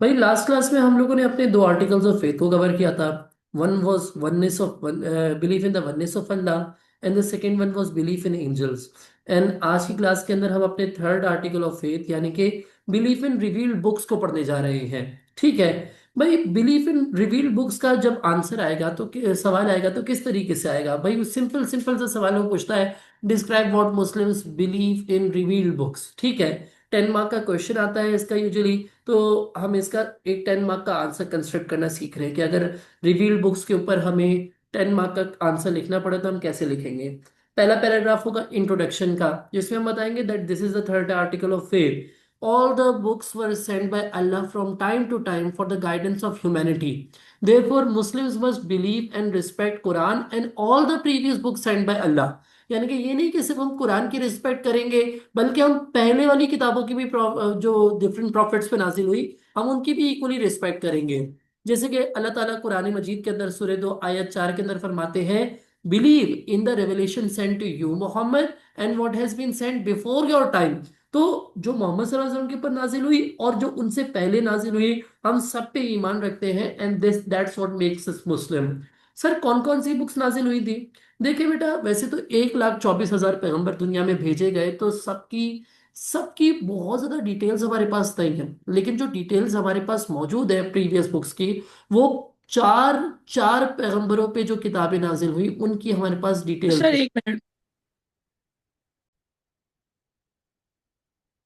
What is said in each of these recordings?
भाई last class में हम लोगों ने अपने दो आर्टिकल्स ऑफ फेथ को कवर किया था। One was oneness of belief in the oneness of Allah and the second one was belief in angels. And आज की क्लास के अंदर हम अपने थर्ड आर्टिकल ऑफ फेथ यानी कि बिलीफ इन रिवील्ड बुक्स को पढ़ने जा रहे हैं। ठीक है भाई, बिलीफ इन रिवील्ड बुक्स का जब आंसर आएगा तो सवाल आएगा तो किस तरीके से आएगा भाई? वो सिंपल सिंपल सा सवाल वो पूछता है, describe what Muslims believe in revealed books. ठीक है, 10 मार्क का क्वेश्चन आता है इसका यूजुअली। तो हम इसका एक 10 मार्क का आंसर कंस्ट्रक्ट करना सीख रहे हैं कि अगर रिवील्ड बुक्स के ऊपर हमें 10 मार्क का आंसर लिखना पड़े तो हम कैसे लिखेंगे। पहला पैराग्राफ होगा इंट्रोडक्शन का, जिसमें हम बताएंगे that this is the third article of faith. All the books were sent by Allah from time to time for the guidance of humanity. Therefore, Muslims must believe and respect Quran and all the previous books sent by Allah. यानी कि ये नहीं कि सिर्फ हम कुरान की respect करेंगे, बल्कि हम पहले वाली किताबों की भी जो डिफरेंट प्रॉफिट्स पे नाजिल हुई, हम उनकी भी इक्वली रिस्पेक्ट करेंगे। जैसे कि अल्लाह ताला कुरान मजीद के अंदर सूरह 2 आयत 4 के अंदर फरमाते हैं, believe in the revelation sent to you Muhammad and what has been sent before your time. तो जो मोहम्मद सल्लल्लाहु अलैहि वसल्लम के ऊपर नाजिल हुई और जो उनसे पहले नाजिल हुई, हम सब पे ईमान रखते हैं and this that's what makes us Muslim. Sir कौन कौन सी बुक्स नाजिल हुई थी? देखिए बेटा, वैसे तो 1,24,000 पैगंबर दुनिया में भेजे गए, तो सबकी सबकी बहुत ज्यादा डिटेल्स हमारे पास नहीं है, लेकिन जो डिटेल्स हमारे पास मौजूद है प्रीवियस बुक्स की, वो चार चार पैगंबरों पे जो किताबें नाजिल हुई उनकी हमारे पास डिटेल्स सर है। एक मिनट।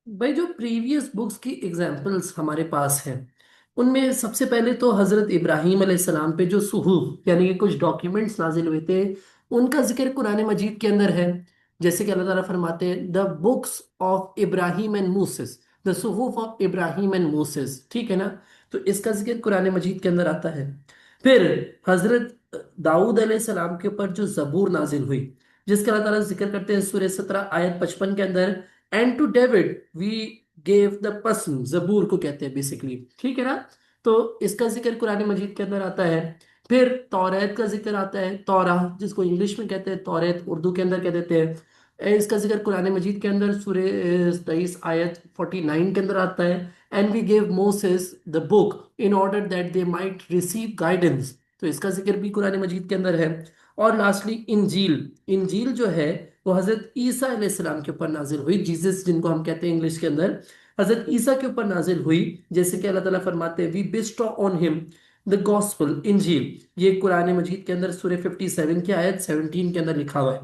भाई जो प्रीवियस बुक्स की एग्जाम्पल्स हमारे पास हैं, उनमें सबसे पहले तो हजरत इब्राहीम अलैहिस्सलाम पे जो सुहूफ यानी कि कुछ डॉक्यूमेंट्स नाजिल हुए थे, उनका जिक्र कुरान मजीद के अंदर है। जैसे कि अल्लाह ताला फरमाते हैं, the books of Ibrahim and Moses, the सुहूफ ऑफ इब्राहिम एंड मूसेस। ठीक है ना? तो इसका जिक्र कुरान मजीद के अंदर आता है। फिर हजरत दाऊद अलैहिस्सलाम के ऊपर जो जबूर नाजिल हुई, जिसका अल्लाह ताला जिक्र करते हैं सूरह 17 आयत 55 के अंदर, and to David we gave the person, जबूर को कहते हैं बेसिकली। ठीक है ना? तो इसका जिक्र कुरान मजीद के अंदर आता है। फिर तौरात का जिक्र आता है, तौरा जिसको इंग्लिश में कहते हैं तौरात, उर्दू के अंदर कह देते हैं। इसका जिक्र कुरान मजीद के अंदर सूरह 23 आयत 49 के अंदर आता है, and we gave Moses the book in order that they might receive guidance. तो इसका जिक्र भी कुरान मजीद के अंदर है। और लास्टली इंजील, इंजील जो है वो हजरत ईसा अलैहिस्सलाम के ऊपर नाजिल हुई, जीसस जिनको हम कहते हैं इंग्लिश के अंदर, हजरत ईसा के ऊपर नाजिल हुई। जैसे कि अल्लाह ताला फरमाते हैं, we bestowed on him the gospel इंजील। ये कुरान मजीद के अंदर सूरह 57 की आयत 17 के अंदर लिखा हुआ है।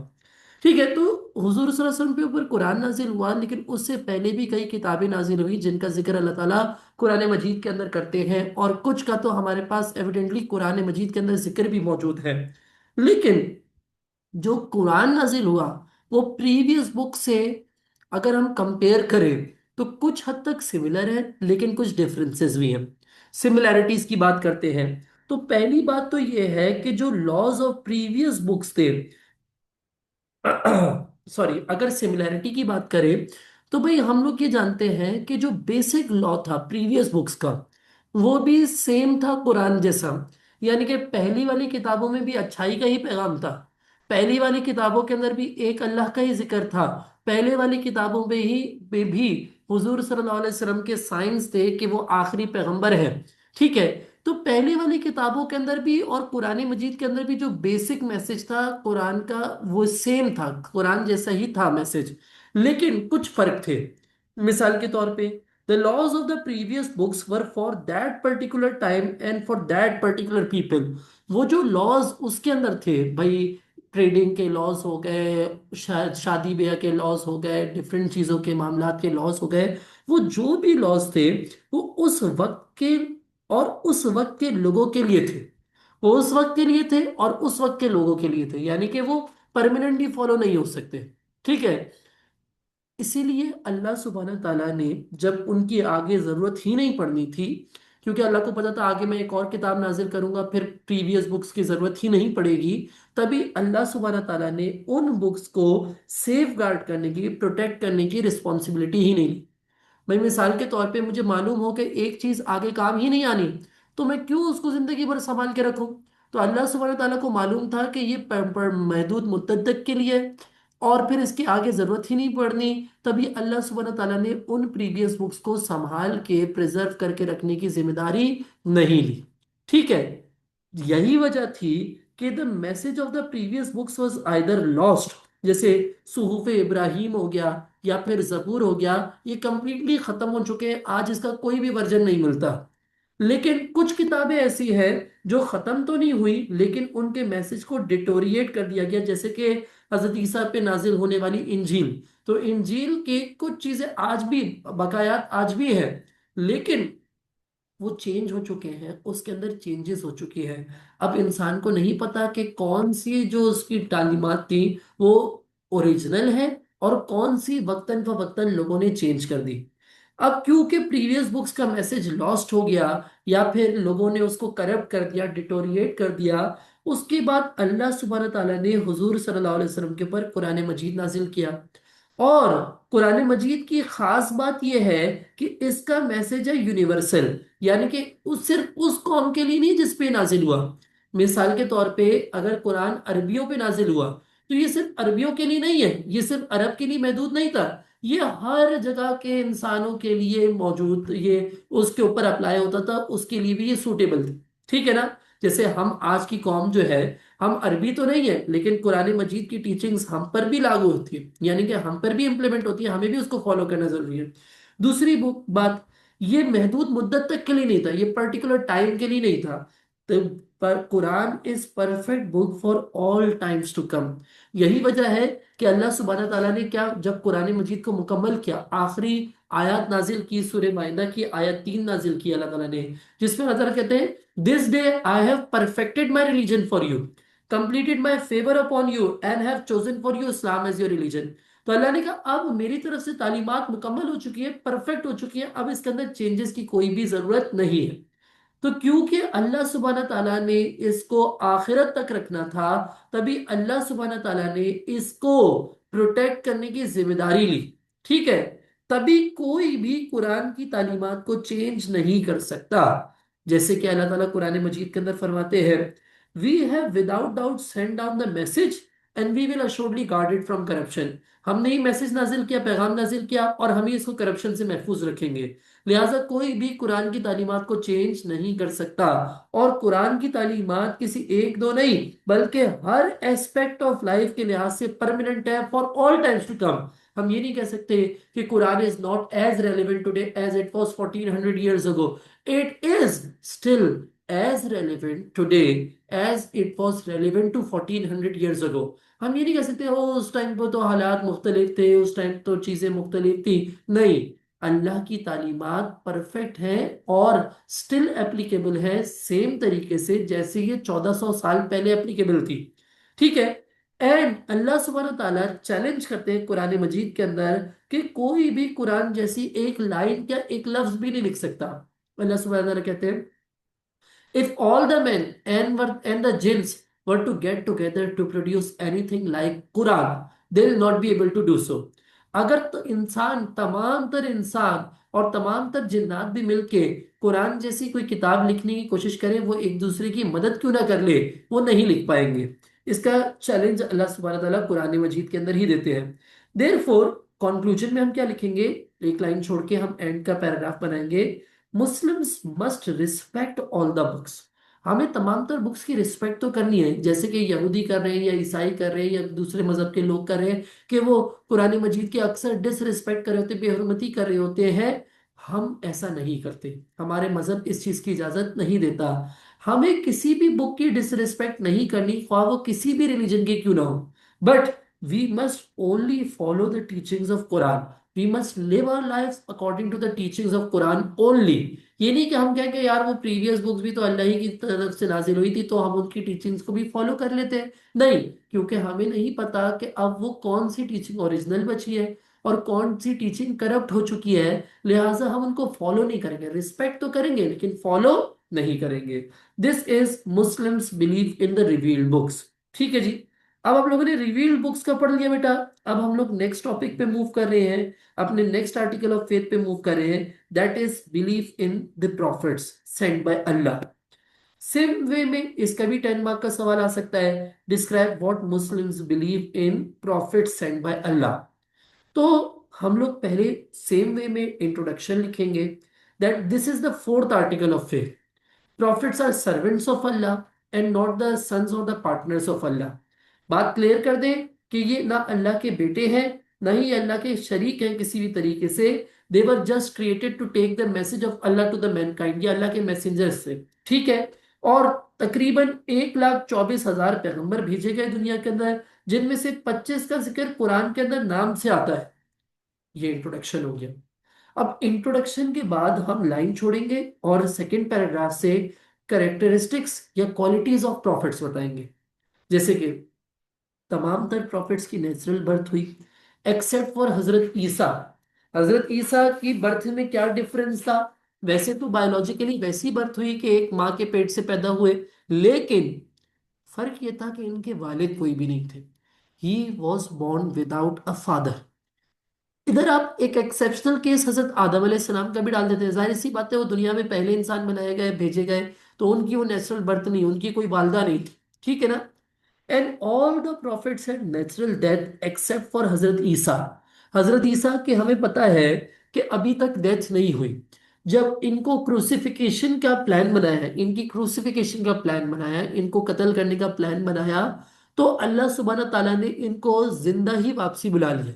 ठीक है, तो हुजूर सल्लल्लाहु अलैहि वसल्लम के ऊपर कुरान नाजिल हुआ, लेकिन उससे पहले भी कई किताबें नाजिल हुई जिनका जिक्र अल्लाह ताला कुरान मजीद के अंदर करते हैं, और कुछ का तो हमारे पास एविडेंटली कुरान मजीद के अंदर जिक्र भी मौजूद है। लेकिन जो कुरान नाजिल हुआ वो प्रीवियस बुक से अगर हम कंपेयर करें तो कुछ हद तक सिमिलर है, लेकिन कुछ डिफरेंसेस भी हैं। सिमिलैरिटीज की बात करते हैं, तो पहली बात तो ये है कि जो लॉज ऑफ प्रीवियस बुक्स थे, सॉरी, अगर सिमिलैरिटी की बात करें तो भाई हम लोग ये जानते हैं कि जो बेसिक लॉ था प्रीवियस बुक्स का, वो भी सेम था कुरान जैसा। यानी कि पहली वाली किताबों में भी अच्छाई का ही पैगाम था। पहली वाली किताबों के अंदर भी एक अल्लाह का ही जिक्र था। पहले वाली किताबों में भी हुजूर सल्लल्लाहु अलैहि वसल्लम के साइंस थे कि वो आखिरी पैगंबर है। ठीक है, तो पहले वाली किताबों के अंदर भी और कुरान मजीद के अंदर भी जो बेसिक मैसेज था कुरान का, वो सेम था, कुरान जैसा ही था मैसेज, लेकिन कुछ फर्क थे। मिसाल के तौर पे, the laws of the previous books were for that particular time and for that particular people. वो जो लॉज उसके अंदर थे भाई, ट्रेडिंग के लॉज हो गए, शादी ब्याह के लॉज हो गए, डिफरेंट चीज़ों के मामलात के लॉज हो गए, वो जो भी लॉज थे वो उस वक्त के और उस वक्त के लोगों के लिए थे। वो उस वक्त के लिए थे और उस वक्त के लोगों के लिए थे, यानी कि वो परमानेंटली फॉलो नहीं हो सकते। ठीक है, इसीलिए अल्लाह सुब्हानहू ताला ने जब उनकी आगे जरूरत ही नहीं पड़नी थी, क्योंकि अल्लाह को पता था आगे मैं एक और किताब नाजिल करूंगा फिर प्रीवियस बुक्स की जरूरत ही नहीं पड़ेगी, तभी अल्लाह सुब्हानहू ताला ने उन बुक्स को सेफ गार्ड करने की, प्रोटेक्ट करने की रिस्पॉन्सिबिलिटी ही नहीं ली। भाई मिसाल के तौर पे मुझे मालूम हो कि एक चीज आगे काम ही नहीं आनी, तो मैं क्यों उसको जिंदगी भर संभाल के रखूं? तो अल्लाह सुब्हानहू ताला को मालूम था कि ये महदूद मुद्दत तक के लिए है। اور پھر اس کے آگے ضرورت ہی نہیں پڑنی، تبھی اللہ سبحانہ تعالیٰ نے ان پریویس بکس کو سنبھال کے پریزرو کر کے رکھنے کی ذمہ داری نہیں لی، ٹھیک ہے؟ یہی وجہ تھی کہ the message of the previous books was either last, جیسے صحف ابراہیم ہو گیا یا پھر زبور ہو گیا، یہ کمپلیٹلی ختم ہو چکے ہیں، آج اس کا کوئی بھی ورژن نہیں ملتا۔ لیکن کچھ کتابیں ایسی ہیں جو ختم تو نہیں ہوئی لیکن ان کے میسج کو ڈیٹوریٹ کر دیا گیا، جیسے کہ حضرت عیسیٰ پہ نازل ہونے والی انجیل، تو انجیل کی کچھ چیزیں آج بھی بقایات آج بھی ہے، لیکن وہ چینج ہو چکے ہیں، اس کے اندر چینجز ہو چکی ہے۔ اب انسان کو نہیں پتا کہ کون سی جو اس کی تعلیمات تھی وہ اوریجنل ہے اور کون سی وقتاً فوقتاً لوگوں نے چینج کر دی۔ اب کیونکہ پریویس بکس کا میسج لاسٹ ہو گیا یا پھر لوگوں نے اس کو کرپٹ کر دیا، ڈیٹوریٹ کر دیا، اس کے بعد اللہ سبحانہ تعالیٰ نے حضور صلی اللہ علیہ وسلم کے اوپر قرآن مجید نازل کیا۔ اور قرآن مجید کی خاص بات یہ ہے کہ اس کا میسج ہے یونیورسل، یعنی کہ صرف اس قوم کے لیے نہیں جس پہ نازل ہوا۔ مثال کے طور پہ اگر قرآن عربیوں پہ نازل ہوا تو یہ صرف عربیوں کے لیے نہیں ہے، یہ صرف عرب کے لیے محدود نہیں تھا، یہ ہر جگہ کے انسانوں کے لیے موجود، یہ اس کے اوپر اپلائی ہوتا تھا، اس کے لیے بھی یہ سوٹیبل تھی، ٹھیک ہے نا؟ جیسے ہم آج کی قوم جو ہے، ہم عربی تو نہیں ہے لیکن قرآن مجید کی ٹیچنگز ہم پر بھی لاگو ہوتی ہے، یعنی کہ ہم پر بھی امپلیمنٹ ہوتی ہے، ہمیں بھی اس کو فالو کرنا ضروری ہے۔ دوسری بات، یہ محدود مدت تک کے لیے نہیں تھا، یہ پرٹیکولر ٹائم کے لیے نہیں تھا، تو پر قرآن is perfect book for all times to come. یہی وجہ ہے کہ اللہ سبحانہ تعالیٰ نے کیا، جب قرآن مجید کو مکمل کیا، آخری آیات نازل کی، سورہ مائدہ کی آیت 3 نازل کی اللہ تعالیٰ نے، جس میں اللہ کہتے ہیں this day I have perfected my religion for you, completed my favor upon you and have chosen for you Islam as your religion۔ تو اللہ نے کہا اب میری طرف سے تعلیمات مکمل ہو چکی ہے، پرفیکٹ ہو چکی ہے، اب اس کے اندر چینجز کی کوئی بھی ضرورت نہیں ہے۔ تو کیونکہ اللہ سبحانہ تعالیٰ نے اس کو آخرت تک رکھنا تھا، تبھی اللہ سبحانہ تعالیٰ نے اس کو پروٹیکٹ کرنے کی ذمہ داری لی، ٹھیک ہے؟ تبھی کوئی بھی قرآن کی تعلیمات کو چینج نہیں کر سکتا، جیسے کہ اللہ تعالیٰ قرآن مجید کے اندر فرماتے ہیں We have without doubt sent down the message and we will assuredly guard it from corruption۔ ہم نے ہی میسج نازل کیا، پیغام نازل کیا، اور ہم ہی اس کو کرپشن سے محفوظ رکھیں گے، لہٰذا کوئی بھی قرآن کی تعلیمات کو چینج نہیں کر سکتا۔ اور قرآن کی تعلیمات کسی ایک دو نہیں بلکہ ہر ایسپیکٹ آف لائف کے لحاظ سے پرماننٹ ہے for all times to come. ہم یہ نہیں کہہ سکتے کہ قرآن is not as relevant today as it was 1400 years ago۔ It is still as relevant today as it was relevant to 1400 years ago۔ ہم یہ نہیں کہہ سکتے اس ٹائم پہ تو حالات مختلف تھے، اس ٹائم تو چیزیں مختلف تھی، نہیں، اللہ کی تعلیمات پرفیکٹ ہیں اور سٹل اپلیکیبل ہے سیم طریقے سے جیسے یہ 1400 سال پہلے اپلیکیبل تھی، ٹھیک ہے؟ اینڈ اللہ سبحانہ تعالیٰ چیلنج کرتے ہیں قرآن مجید کے اندر کہ کوئی بھی قرآن جیسی ایک لائن یا ایک لفظ بھی نہیں لکھ سکتا۔ اللہ سبحانہ تعالیٰ کہتے ہیں if all the men and the jinns were to get together to produce anything like Quran, they will not be able to do so۔ اگر تو انسان، تمام تر انسان اور تمام تر جنات بھی مل کے قرآن جیسی کوئی کتاب لکھنے کی کوشش کریں، وہ ایک دوسرے کی مدد کیوں نہ کر لے، وہ نہیں لکھ پائیں گے۔ اس کا چیلنج اللہ سبحانہ تعالیٰ قرآن مجید کے اندر ہی دیتے ہیں۔ دیر فور کنکلوژن میں ہم کیا لکھیں گے، ایک لائن چھوڑ کے ہم اینڈ کا پیراگراف بنائیں گے، Muslims must respect all the books۔ ہمیں تمام تر بکس کی رسپیکٹ تو کرنی ہے، جیسے کہ یہودی کر رہے ہیں یا عیسائی کر رہے ہیں یا دوسرے مذہب کے لوگ کر رہے ہیں کہ وہ قرآن مجید کے اکثر ڈس رسپیکٹ کر رہے ہوتے ہیں، بے حرمتی کر رہے ہوتے ہیں۔ ہم ایسا نہیں کرتے، ہمارے مذہب اس چیز کی اجازت نہیں دیتا۔ ہمیں کسی بھی بک کی ڈس رسپیکٹ نہیں کرنی، خواہ وہ کسی بھی ریلیجن کی کیوں نہ ہو، but we must only follow the teachings of قرآن۔ We must live our lives according to the teachings of Quran only۔ یہ نہیں کہ ہم کہیں کہ یار وہ پریویس بکس بھی تو اللہ ہی کی طرف سے نازل ہوئی تھی تو ہم ان کی ٹیچنگز کو بھی فالو کر لیتے ہیں، نہیں، کیونکہ ہمیں نہیں پتا کہ اب وہ کون سی ٹیچنگ اوریجنل بچی ہے اور کون سی ٹیچنگ کرپٹ ہو چکی ہے، لہٰذا ہم ان کو فالو نہیں کریں گے، رسپیکٹ تو کریں گے لیکن فالو نہیں کریں گے۔ This is Muslims believe in the revealed books, ٹھیک ہے جی؟ اب آپ لوگوں نے ریویلڈ بکس کا پڑھ لیا بیٹا، اب ہم لوگ نیکسٹ ٹاپک پہ موو کر رہے ہیں، اپنے نیکسٹ آرٹیکل آف فیتھ پہ موو کر رہے ہیں، that is belief in the prophets sent by Allah. Same way में इसका भी 10 मार्क का सवाल आ सकता है, describe what Muslims believe in prophet sent by Allah. तो हम लोग पहले सेम वे में इंट्रोडक्शन लिखेंगे, that this is the fourth article of faith, prophets are servants of Allah and not the sons or the partners of Allah। बात clear कर दें कि ये ना अल्लाह के बेटे हैं, ना ही अल्लाह के शरीक हैं किसी भी तरीके से। They were just created to take the message of Allah to the mankind, ये अल्लाह के मैसेंजर्स थे, ठीक है। और तकरीबन 1,24,000 पैगंबर भेजे गए दुनिया के अंदर, जिनमें से 25 का जिक्र कुरान के अंदर नाम से आता है। ये इंट्रोडक्शन हो गया। अब इंट्रोडक्शन के बाद हम लाइन छोड़ेंगे और सेकंड पैराग्राफ से कैरेक्टरिस्टिक्स या क्वालिटीज ऑफ प्रॉफिट्स बताएंगे। जैसे कि तमाम तर प्रॉफिट्स की नेचुरल बर्थ हुई एक्सेप्ट फॉर हजरत ईसा। हजरत ईसा की बर्थ में क्या डिफरेंस था? वैसे तो बायोलॉजिकली वैसी बर्थ हुई कि एक माँ के पेट से पैदा हुए, लेकिन फर्क ये था कि इनके वालिद कोई भी नहीं थे। ही was born without a father. इधर आप एक एक्सेप्शनल केस हजरत आदम अलैहिस्सलाम का भी डाल देते हैं। जाहिर सी बात है, वो दुनिया में पहले इंसान बनाए गए, भेजे गए, तो उनकी वो नेचुरल बर्थ नहीं, उनकी कोई वालदा नहीं थी, ठीक है ना। And all the profits had natural death except for हजरत ईसा। हजरत ईसा के हमें पता है कि अभी तक डेथ नहीं हुई। जब इनको क्रूसिफिकेशन का प्लान बनाया है, इनकी क्रूसिफिकेशन का प्लान बनाया, इनको कत्ल करने का प्लान बनाया, तो अल्लाह सुब्हाना ताला ने इनको जिंदा ही वापसी बुला लिया।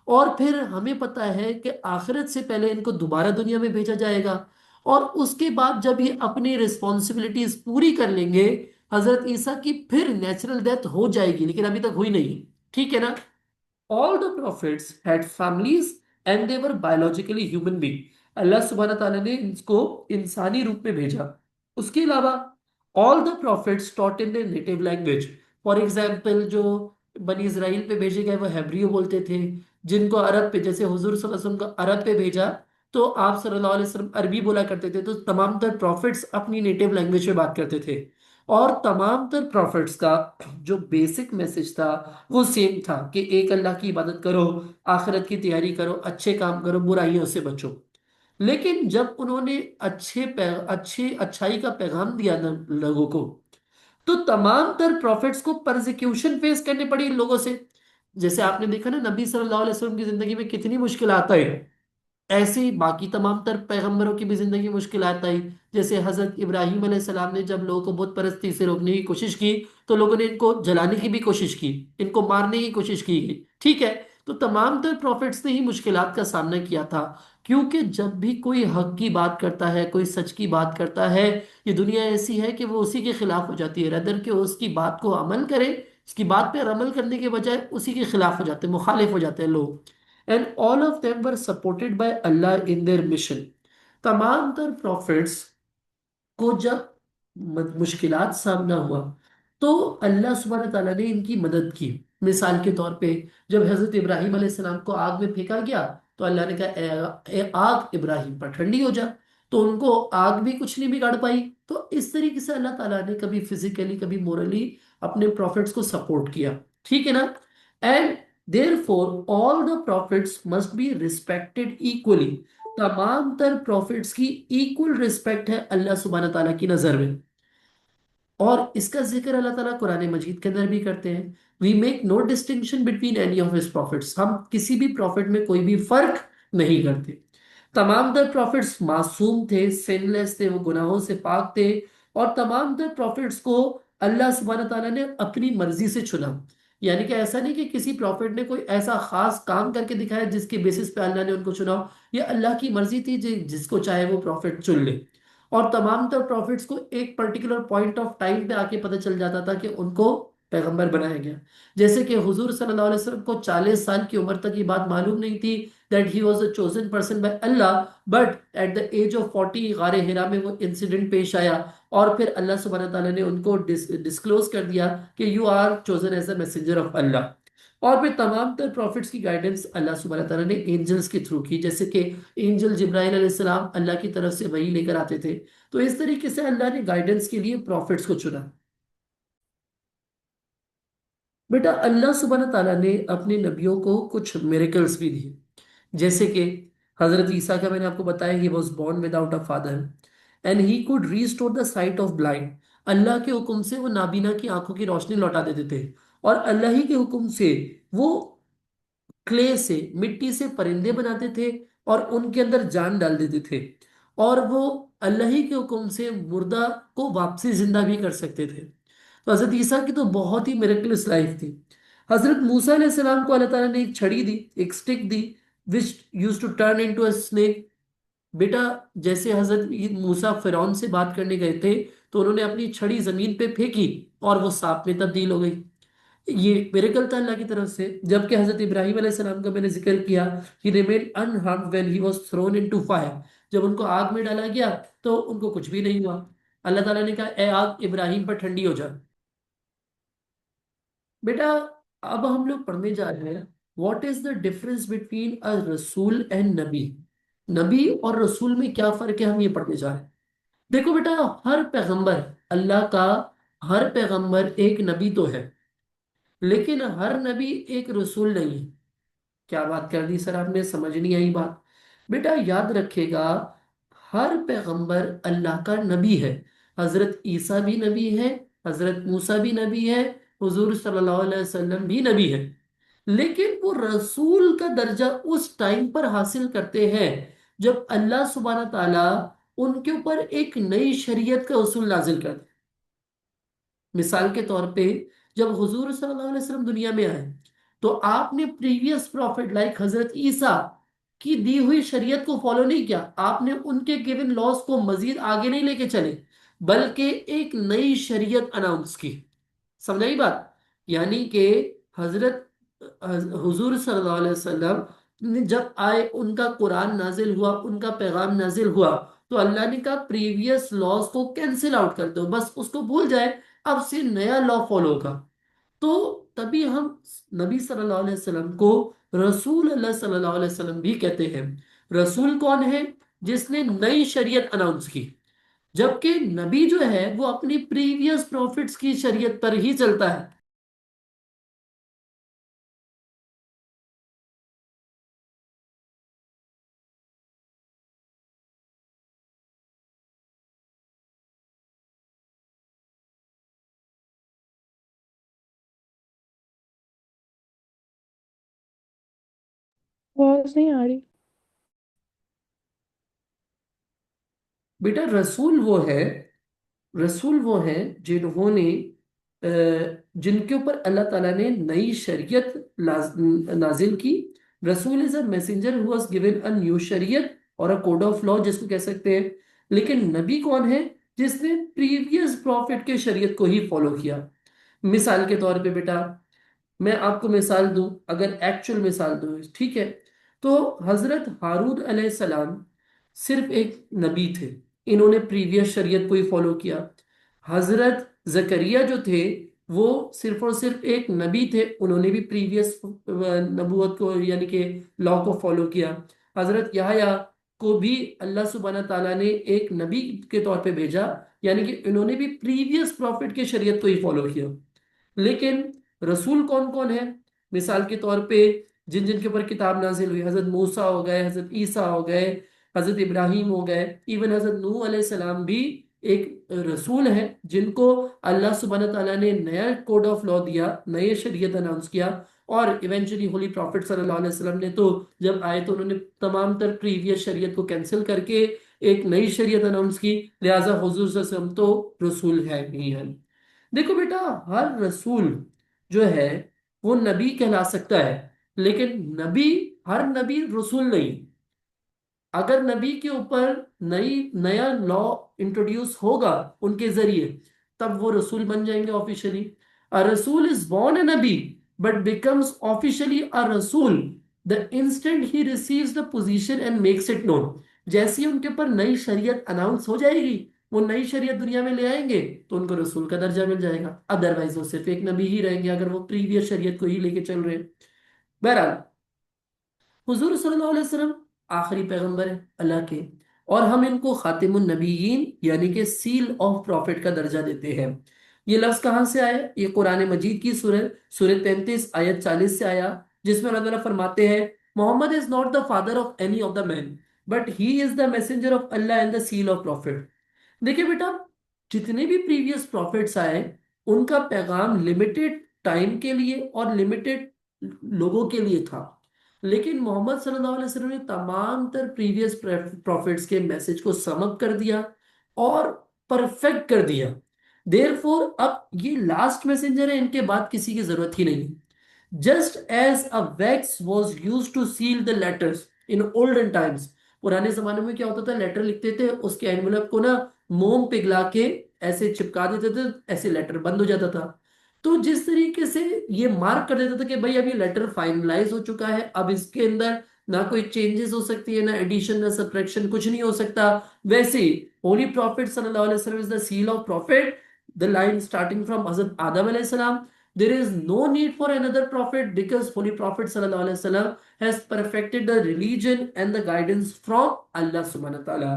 और फिर हमें पता है कि आखिरत से पहले इनको दोबारा दुनिया में भेजा जाएगा, और उसके बाद जब ये अपनी रिस्पॉन्सिबिलिटीज पूरी कर लेंगे, हजरत ईसा की फिर नेचुरल डेथ हो जाएगी, लेकिन अभी तक हुई नहीं, ठीक है ना। All the prophets had families and they were biologically human being। अल्लाह सुब्हाना ताला ने इसको इंसानी रूप में भेजा। उसके अलावा all the prophets taught in their native language। For example जो बनी इसराइल पे भेजे गए वो हेब्रियो बोलते थे, जिनको अरब पे, जैसे हुजूर सल्लल्लाहु अलैहि वसल्लम को अरब पे भेजा तो आप सल्लल्लाहु अलैहि वसल्लम अरबी बोला करते थे। तो तमाम तर प्रॉफिट्स अपनी नेटिव लैंग्वेज में बात करते थे। और तमाम तर प्रॉफिट्स का जो बेसिक मैसेज था वो सेम था कि एक अल्लाह की इबादत करो, आखिरत की तैयारी करो, अच्छे काम करो, बुराइयों से बचो। लेकिन जब उन्होंने अच्छे अच्छाई का पैगाम दिया ना लोगों को, तो तमाम तर प्रॉफिट्स को परसिक्यूशन फेस करने पड़ी इन लोगों से। जैसे आपने देखा ना, नबी सल्लल्लाहु अलैहि वसल्लम की जिंदगी में कितनी मुश्किलात आई, ऐसे ही बाकी तमाम तर पैगंबरों की भी जिंदगी मुश्किलात आई। जैसे हजरत इब्राहिम अलैहिस्सलाम ने जब लोगों को बुत परस्ती से रोकने की कोशिश की, तो लोगों ने इनको जलाने की भी कोशिश की, इनको मारने की कोशिश की गई, ठीक है। तो तमाम तर प्रॉफिट्स ने ही मुश्किलात का सामना किया था। क्योंकि जब भी कोई हक की बात करता है, कोई सच की बात करता है, ये दुनिया ऐसी है कि वो उसी के खिलाफ हो जाती है, रदर के उसकी बात को अमल करे, उसकी बात पर अमल करने के बजाय उसी के खिलाफ हो जाते हैं, मुखालिफ हो जाते हैं लोग। And all of them were supported by Allah in their mission. तमाम तर प्रॉफिट्स को जब मुश्किलात सामना हुआ, तो अल्लाह सुब्हान ताला ने इनकी मदद की। मिसाल के तौर पे जब हजरत इब्राहिम अलैहिस्सलाम को आग में फेंका गया, तो अल्लाह ने कहा, ए आग इब्राहिम पर ठंडी हो जा। तो उनको आग भी कुछ नहीं बिगाड़ पाई। तो इस तरीके से अल्लाह ताला ने कभी फिजिकली कभी मोरली अपने प्रॉफिट्स को सपोर्ट किया, ठीक है ना। And therefore all the profits must be respected equally. तमाम तर प्रॉफिट्स की इक्वल रिस्पेक्ट है अल्लाह सुब्हान ताला की नजर में। और इसका जिक्र अल्लाह ताला कुरान मजीद के अंदर भी करते हैं। We make no distinction between any of his prophets. हम किसी भी प्रॉफिट में कोई भी फर्क नहीं करते। तमाम तर प्रॉफिट्स मासूम थे, सिनलेस थे, वो गुनाहों से पाक थे। और तमाम तर प्रॉफिट्स को अल्लाह सुब्हान ताला ने अपनी मर्जी से चुना। यानी कि ऐसा नहीं कि किसी प्रॉफिट ने कोई ऐसा खास काम करके दिखाया जिसके बेसिस पे अल्लाह ने उनको चुना हो। ये अल्लाह की मर्जी थी, जिसको चाहे वो प्रॉफिट चुन ले। और तमाम तर प्रॉफिट्स को एक पर्टिकुलर पॉइंट ऑफ टाइम पे आके पता चल जाता था कि उनको पैगंबर बनाया गया। जैसे कि हुजूर सल्लल्लाहु अलैहि वसल्लम को 40 साल की उम्र तक ये बात मालूम नहीं थी that he was a chosen person by Allah. But at the age of 40 गारे हिरा में वो इंसिडेंट पेश आया, और फिर अल्लाह सुब्हानहू तआला ने उनको डिस्क्लोज कर दिया कि you are chosen as a messenger of Allah. और फिर तमाम तर प्रॉफिट्स की गाइडेंस अल्लाह सुब्हानहू तआला ने एंजल्स के थ्रू की। जैसे कि एंजल जिब्राइल अलैहिस्सलाम अल्लाह की तरफ से वही लेकर आते थे। तो इस तरीके से अल्लाह ने गाइडेंस के लिए प्रॉफिट्स को चुना। बेटा, अल्लाह सुब्हानहू तआला ने अपने नबियों को कुछ मिरेकल्स भी दिए। जैसे कि हजरत ईसा का मैंने आपको बताया, he was born without a father and he could restore the sight of blind. اللہ کے حکم سے وہ نابینا کی آنکھوں کی روشنی لوٹا دیتے تھے، اور اللہ ہی کے حکم سے وہ کلے سے، مٹی سے پرندے بناتے تھے اور ان کے اندر جان ڈال دیتے تھے، اور وہ اللہ ہی کے حکم سے مردہ کو واپسی زندہ بھی کر سکتے تھے۔ تو حضرت عیسیٰ کی تو بہت ہی میریکلس لائف تھی۔ حضرت موسیٰ علیہ السلام کو اللہ تعالیٰ نے ایک چھڑی دی، ایک سٹک دی، which used to turn into a snake۔ بیٹا جیسے حضرت موسیٰ فرعون سے بات کرنے گئے تھے تو انہوں نے اپنی چھڑی زمین پہ پھینکی اور وہ سانپ میں تبدیل ہو گئی۔ یہ میریکل تھا اللہ کی طرف سے۔ جبکہ حضرت ابراہیم علیہ السلام کا میں نے ذکر کیا، he remained unharmed when he was thrown into fire۔ جب ان کو آگ میں ڈالا گیا تو ان کو کچھ بھی نہیں ہوا۔ اللہ تعالیٰ نے کہا اے آگ ابراہیم پر ٹھنڈی ہو جا۔ بیٹا اب ہم لوگ پڑھنے جا رہے ہیں what is the difference between رسول اینڈ نبی۔ نبی اور رسول میں کیا فرق ہے، ہم یہ پڑھنے جا رہے ہیں۔ دیکھو بیٹا، ہر پیغمبر اللہ کا، ہر پیغمبر ایک نبی تو ہے، لیکن ہر نبی ایک رسول نہیں ہے۔ کیا بات کر دی سر آپ نے، سمجھ نہیں آئی بات؟ بیٹا یاد رکھے گا، ہر پیغمبر اللہ کا نبی ہے۔ حضرت عیسیٰ بھی نبی ہے، حضرت موسیٰ بھی نبی ہے، حضور صلی اللہ علیہ وسلم بھی نبی ہے، لیکن وہ رسول کا درجہ اس ٹائم پر حاصل کرتے ہیں جب اللہ سبحانہ تعالیٰ ان کے اوپر ایک نئی شریعت کا اصول نازل کرتے ہیں۔ مثال کے طور پہ جب حضور صلی اللہ علیہ وسلم دنیا میں آئے تو آپ نے پریویس پروفٹ لائک حضرت عیسیٰ کی دی ہوئی شریعت کو فالو نہیں کیا، آپ نے ان کے گیون لاز کو مزید آگے نہیں لے کے چلے، بلکہ ایک نئی شریعت اناؤنس کی۔ سمجھائی بات؟ یعنی کہ حضرت حضور صلی اللہ علیہ وسلم جب آئے، ان کا قرآن نازل ہوا، ان کا پیغام نازل ہوا، تو اللہ نے کہا پریویس لاز کو کینسل آؤٹ کر دو، بس اس کو بھول جائے، اب سے نیا لا فالو ہوگا۔ تو تبھی ہم نبی صلی اللہ علیہ وسلم کو رسول اللہ صلی اللہ علیہ وسلم بھی کہتے ہیں۔ رسول کون ہے؟ جس نے نئی شریعت اناؤنس کی، جبکہ نبی جو ہے وہ اپنی پریویس پروفٹس کی شریعت پر ہی چلتا ہے۔ آواز نہیں آ رہی؟ بیٹا رسول وہ ہیں جنہوں نے جن کے اوپر اللہ تعالیٰ نے نئی شریعت نازل کی۔ رسول is a messenger who was given a new شریعت اور a code of law جس کو کہہ سکتے ہیں۔ لیکن نبی کون ہے؟ جس نے پریویس پروفٹ کے شریعت کو ہی فالو کیا۔ مثال کے طور پہ بیٹا میں آپ کو مثال دوں، اگر ایکچول مثال دوں، ٹھیک ہے؟ تو حضرت ہارون علیہ السلام صرف ایک نبی تھے، انہوں نے پریویس شریعت کو ہی فالو کیا۔ حضرت زکریا جو تھے وہ صرف اور صرف ایک نبی تھے، انہوں نے بھی پریویس نبوت کو یعنی کہ لا کو فالو کیا۔ حضرت یحییٰ کو بھی اللہ سبحانہ تعالیٰ نے ایک نبی کے طور پہ بھیجا، یعنی کہ انہوں نے بھی پریویس پروفٹ کے شریعت کو ہی فالو کیا۔ لیکن رسول کون کون ہے؟ مثال کے طور پہ جن جن کے اوپر کتاب نازل ہوئی، حضرت موسیٰ ہو گئے، حضرت عیسیٰ ہو گئے، حضرت ابراہیم ہو گئے، ایون حضرت نوح علیہ السلام بھی ایک رسول ہیں جن کو اللہ سبحانہ تعالیٰ نے نیا کوڈ آف لا دیا، نئے شریعت اناؤنس کیا، اور ایونچولی ہولی پروفٹ صلی اللہ علیہ وسلم نے تو جب آئے تو انہوں نے تمام تر پریویس شریعت کو کینسل کر کے ایک نئی شریعت اناؤنس کی، لہٰذا حضور صلی اللہ علیہ وسلم تو رسول ہے ہی ہیں۔ دیکھو بیٹا، ہر رسول جو ہے وہ نبی کہلا سکتا ہے، لیکن ہر نبی رسول نہیں۔ اگر نبی کے اوپر نیا لا انٹروڈیوس ہوگا ان کے ذریعے، تب وہ رسول بن جائیں گے آفیشلی۔ A رسول is born a نبی but becomes officially a رسول the instant he receives the position and makes it known۔ جیسے ہی ان کے اوپر نئی شریعت اناؤنس ہو جائے گی، وہ نئی شریعت دنیا میں لے آئیں گے، تو ان کو رسول کا درجہ مل جائے گا، ادروائز وہ صرف ایک نبی ہی رہیں گے اگر وہ پریویس شریعت کو ہی لے کے چل رہے ہیں۔ بہرحال حضور صلی اللہ علیہ وسلم آخری پیغمبر ہیں اللہ کے، اور ہم ان کو خاتم النبیین یعنی کہ سیل آف پروفٹ کا درجہ دیتے ہیں۔ یہ لفظ کہاں سے آیا؟ یہ قرآن مجید کی سورہ 33 آیت 40 سے آیا، جس میں اللہ تعالیٰ فرماتے ہیں Muhammad is not the father of any of the men but he is the messenger of Allah and the seal of prophet. دیکھیں بیٹا، जितने भी प्रीवियस प्रॉफिट्स आए उनका पैगाम लिमिटेड टाइम के लिए और लिमिटेड लोगों के लिए था, लेकिन मोहम्मद सल्लल्लाहु अलैहि वसल्लम ने तमाम तर प्रीवियस प्रॉफिट्स के मैसेज को समअप कर दिया और परफेक्ट कर दिया। देयरफॉर अब ये लास्ट मैसेंजर है, इनके बाद किसी की जरूरत ही नहीं। Just as a wax was use to seal the letters in olden times, पुराने जमाने में क्या होता था, लेटर लिखते थे, उसके एनवेलप को ना मोम पिघला के ऐसे चिपका देते थे, ऐसे लेटर बंद हो जाता था। तो जिस तरीके से ये मार्क कर देता था कि भाई अब ये लेटर फाइनलाइज हो चुका है, अब इसके अंदर ना कोई चेंजेस हो सकती है, ना एडिशन ना सब्ट्रैक्शन, कुछ नहीं हो सकता, वैसे ही होली प्रॉफिट सल्लल्लाहु अलैहि वसल्लम is the seal of profit. The line starting from हजरत आदम अलैहि सलाम, there is no need for another prophet because holy prophet sallallahu alaihi wasallam has perfected the religion and the guidance from Allah subhanahu wa ta'ala.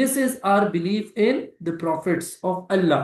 This is our belief in the prophets of Allah.